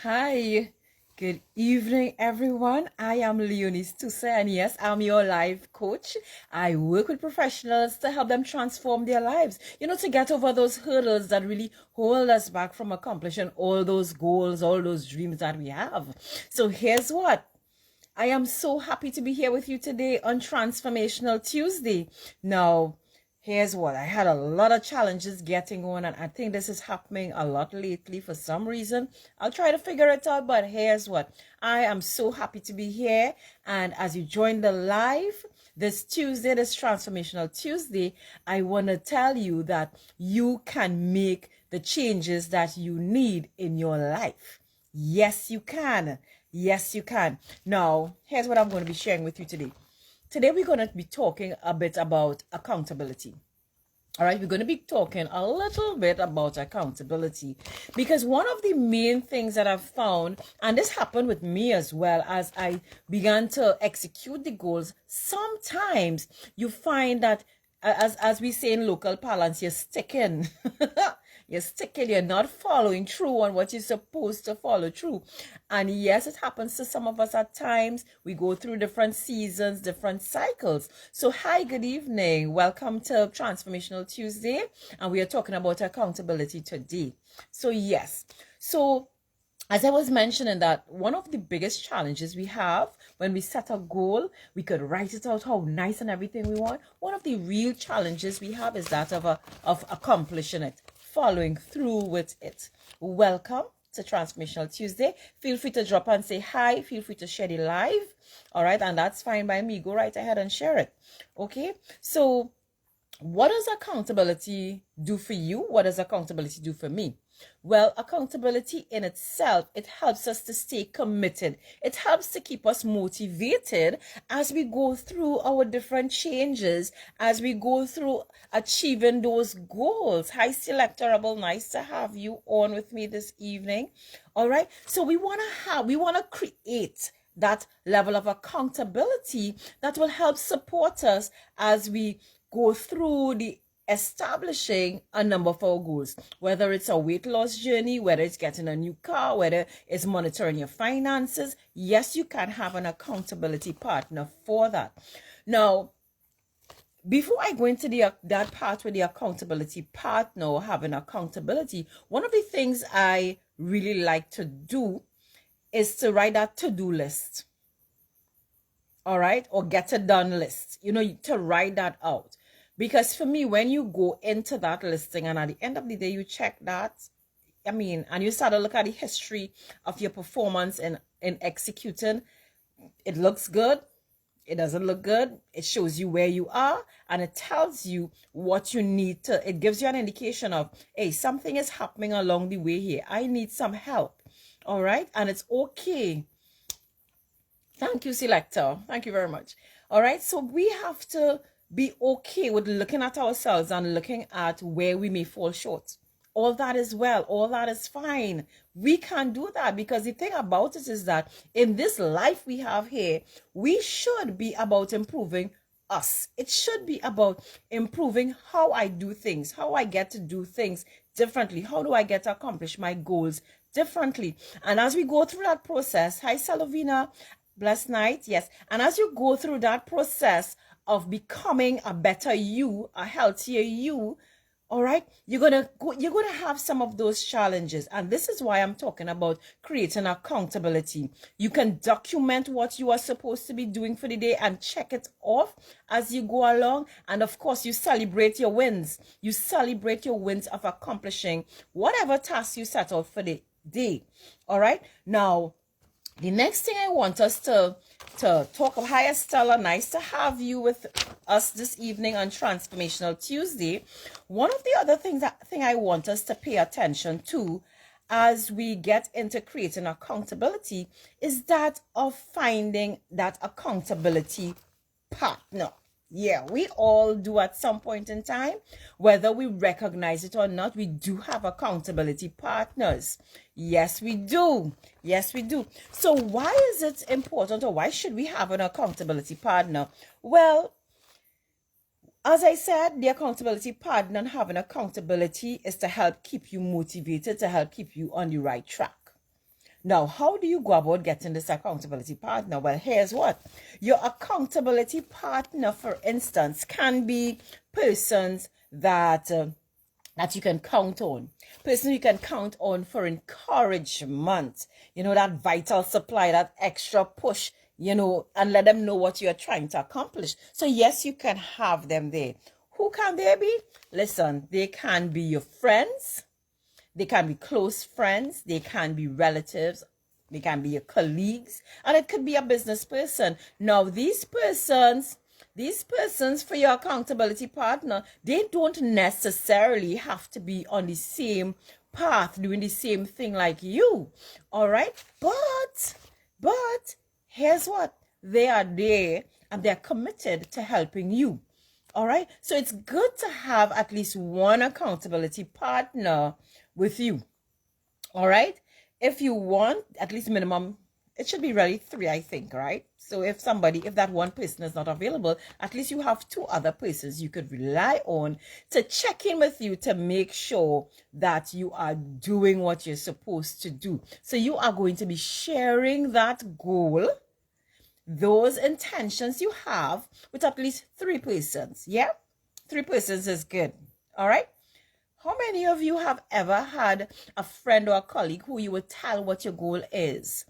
Hi, good evening, everyone. I am Leonie Stusse, and yes, I'm your life coach. I work with professionals to help them transform their lives, to get over those hurdles that really hold us back from accomplishing all those goals, all those dreams that we have. So, here's what. I am so happy to be here with you today on Transformational Tuesday. Now, here's what I had a lot of challenges getting on, and I think this is happening a lot lately for some reason. I'll try to figure it out, but here's what I am so happy to be here. And as you join the live this Tuesday, this Transformational Tuesday, I want to tell you that you can make the changes that you need in your life. Yes, you can. Yes, you can. Now, here's what I'm going to be sharing with you today. Today, we're going to be talking a bit about accountability. All right, we're going to be talking a little bit about accountability because one of the main things that I've found, and this happened with me as well as I began to execute the goals, sometimes you find that as we say in local parlance, you're sticking. You're sticking, you're not following through on what you're supposed to follow through. And yes, it happens to some of us at times. We go through different seasons, different cycles. So, hi, good evening. Welcome to Transformational Tuesday. And we are talking about accountability today. So, yes. So, as I was mentioning that one of the biggest challenges we have when we set a goal, we could write it out how nice and everything we want. One of the real challenges we have is that of accomplishing it, following through with it. Welcome to Transformational Tuesday. Feel free to drop and say hi. Feel free to share the live. All right, and that's fine by me. Go right ahead and share it. Okay, so what does accountability do for you? What does accountability do for me? Well, accountability in itself, it helps us to stay committed. It helps to keep us motivated as we go through our different changes, as we go through achieving those goals. Hi, Selectorable. Nice to have you on with me this evening. All right. So we want to create that level of accountability that will help support us as we go through the establishing a number of our goals, whether it's a weight loss journey, whether it's getting a new car, whether it's monitoring your finances. Yes, you can have an accountability partner for that. Now, before I go into that part with the accountability partner or having accountability, one of the things I really like to do is to write that to-do list. All right, or get it done list, to write that out. Because for me, when you go into that listing and at the end of the day, you check that, and you start to look at the history of your performance in executing, it looks good. It doesn't look good. It shows you where you are and it tells you what you need to, it gives you an indication of, hey, something is happening along the way here. I need some help. All right. And it's okay. Thank you, Selector. Thank you very much. All right. So we have to be okay with looking at ourselves and looking at where we may fall short. All that is well. All that is fine. We can do that because the thing about it is that in this life we have here, we should be about improving us. It should be about improving how I do things, how I get to do things differently. How do I get to accomplish my goals differently? And as we go through that process, hi, Salovina, blessed night. Yes. And as you go through that process of becoming a better you, a healthier you, all right, you're gonna have some of those challenges. And this is why I'm talking about creating accountability. You can document what you are supposed to be doing for the day and check it off as you go along. And of course, you celebrate your wins. You celebrate your wins of accomplishing whatever task you set out for the day. All right. Now, the next thing I want us to talk about, hi Estella, nice to have you with us this evening on Transformational Tuesday. One of the other things I want us to pay attention to as we get into creating accountability is that of finding that accountability partner. Yeah, we all do at some point in time, whether we recognize it or not. We do have accountability partners. Yes, we do. Yes, we do. So why is it important, or why should we have an accountability partner? Well, as I said, the accountability partner and having accountability is to help keep you motivated, to help keep you on the right track. Now, how do you go about getting this accountability partner? Well, here's what. Your accountability partner, for instance, can be persons that that you can count on. Person you can count on for encouragement. You know, that vital supply, that extra push, you know, and let them know what you're trying to accomplish. So yes, you can have them there. Who can they be? Listen, they can be your friends. They can be close friends. They can be relatives. They can be your colleagues. And it could be a business person. Now, these persons for your accountability partner, they don't necessarily have to be on the same path, doing the same thing like you. All right? But here's what. They are there and they're committed to helping you. All right? So it's good to have at least one accountability partner with you. All right? If you want, at least minimum, it should be really 3, I think, right? So if that one person is not available, at least you have 2 other persons you could rely on to check in with you to make sure that you are doing what you're supposed to do. So you are going to be sharing that goal, those intentions you have, with at least 3 persons. Yeah? 3 persons is good. All right? How many of you have ever had a friend or a colleague who you would tell what your goal is,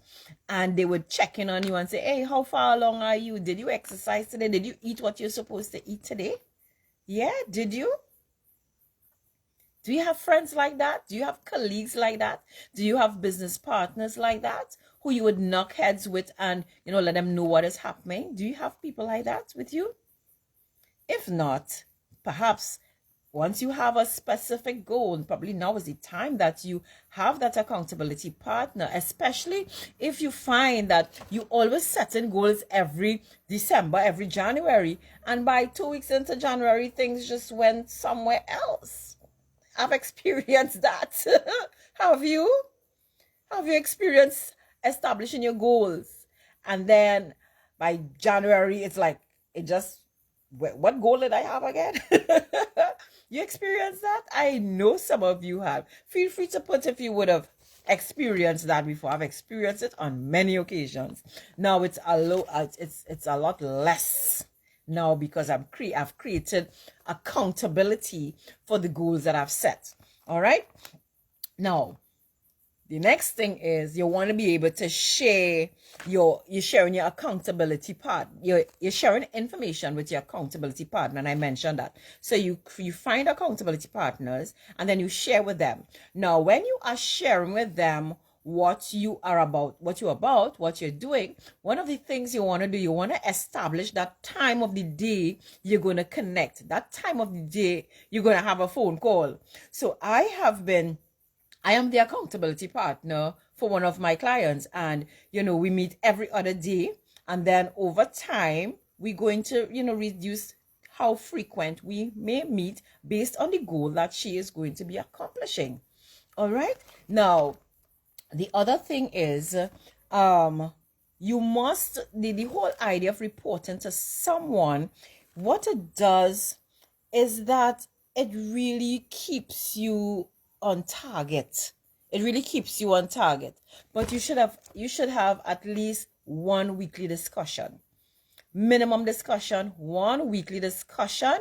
and they would check in on you and say, hey, how far along are you? Did you exercise today? Did you eat what you're supposed to eat today? Yeah, did you? Do you have friends like that? Do you have colleagues like that? Do you have business partners like that who you would knock heads with and, you know, let them know what is happening? Do you have people like that with you? If not, perhaps once you have a specific goal, probably now is the time that you have that accountability partner, especially if you find that you always setting goals every December, every January, and by 2 weeks into January, things just went somewhere else. I've experienced that. Have you? Have you experienced establishing your goals? And then by January, it's like, what goal did I have again? You experienced that? I know some of you have. Feel free to put if you would have experienced that before. I've experienced it on many occasions. Now it's a lot less now because I've created accountability for the goals that I've set. All right. Now, the next thing is you want to be able to share you're sharing your accountability part. You're sharing information with your accountability partner, and I mentioned that. So you find accountability partners and then you share with them. Now, when you are sharing with them what you're doing, one of the things you want to do, you want to establish that time of the day you're going to connect. That time of the day you're going to have a phone call. So I am the accountability partner for one of my clients, and you know, we meet every other day, and then over time we're going to, you know, reduce how frequent we may meet based on the goal that she is going to be accomplishing. All right. Now, the other thing is, you must, the whole idea of reporting to someone, what it does is that it really keeps you on target. It really keeps you on target. But you should have at least one weekly discussion. Minimum discussion, one weekly discussion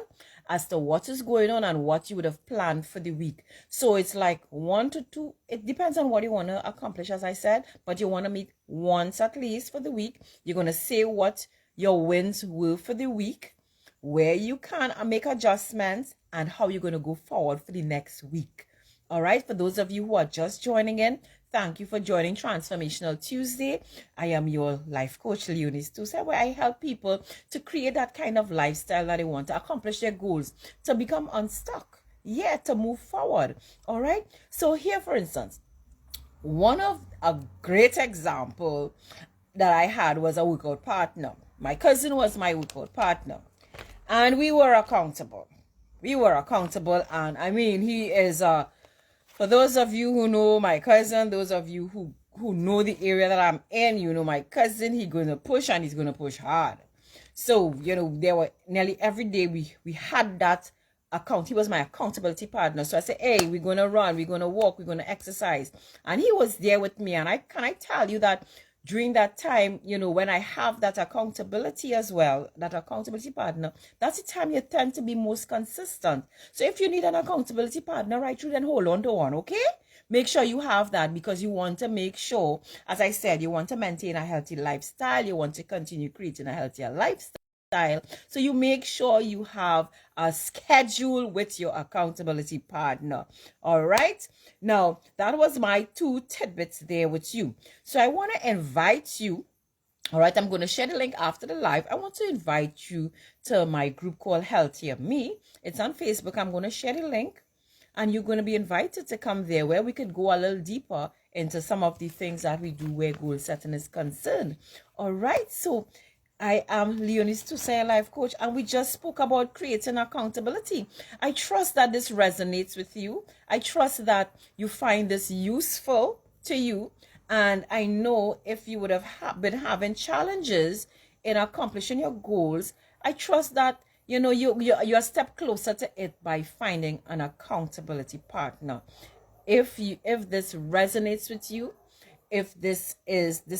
as to what is going on and what you would have planned for the week. So it's like 1 to 2. It depends on what you want to accomplish, as I said, but you want to meet once at least for the week. You're going to say what your wins were for the week, where you can make adjustments, and how you're going to go forward for the next week. All right. For those of you who are just joining in, thank you for joining Transformational Tuesday. I am your life coach, Leonis Tusa, where I help people to create that kind of lifestyle that they want, to accomplish their goals, to become unstuck, to move forward. All right. So here, for instance, a great example that I had was a workout partner. My cousin was my workout partner, and we were accountable. And I mean, he is for those of you who know my cousin, those of you who know the area that I'm in, you know my cousin, he's going to push, and he's going to push hard. So, you know, there were nearly every day we had that he was my accountability partner. So I said, hey, we're going to run, we're going to walk, we're going to exercise. And he was there with me. And I tell you that during that time, you know, when I have that accountability as well, that accountability partner, that's the time you tend to be most consistent. So if you need an accountability partner right through, then hold on to one, okay? Make sure you have that, because you want to make sure, as I said, you want to maintain a healthy lifestyle. You want to continue creating a healthier lifestyle. So you make sure you have a schedule with your accountability partner. All right. Now, that was my 2 tidbits there with you. So I want to invite you. All right, I'm going to share the link after the live. I want to invite you to my group called Healthier Me. It's on Facebook. I'm going to share the link, and you're going to be invited to come there, where we could go a little deeper into some of the things that we do where goal setting is concerned. All right, so I am Leonis Toussaint, life coach, and we just spoke about creating accountability. I trust that this resonates with you. I trust that you find this useful to you. And I know if you would have been having challenges in accomplishing your goals, I trust that you're a step closer to it by finding an accountability partner. If this resonates with you, if this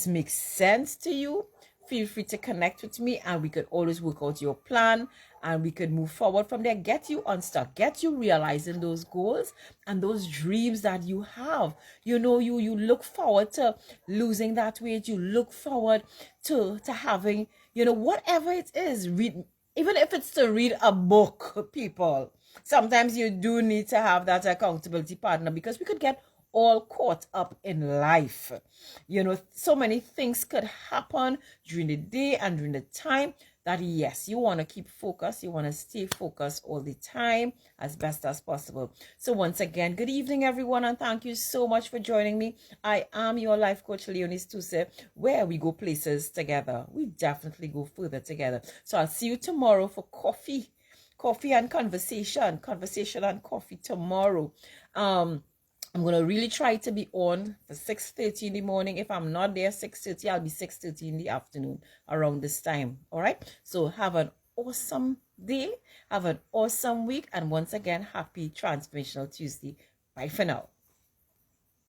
makes sense to you, feel free to connect with me, and we could always work out your plan, and we could move forward from there, get you unstuck, get you realizing those goals and those dreams that you have. You look forward to losing that weight. You look forward to having, whatever it is, read, even if it's to read a book, people. Sometimes you do need to have that accountability partner, because we could get all caught up in life. So many things could happen during the day and during the time that, yes, you want to keep focused. You want to stay focused all the time as best as possible. So once again, good evening, everyone, and thank you so much for joining me. I am your life coach, Leonis Toussaint, where we go places together. We definitely go further together. So I'll see you tomorrow for coffee and conversation and coffee tomorrow. I'm going to really try to be on for 6:30 in the morning. If I'm not there 6:30, I'll be 6:30 in the afternoon around this time. All right. So have an awesome day. Have an awesome week. And once again, happy Transformational Tuesday. Bye for now.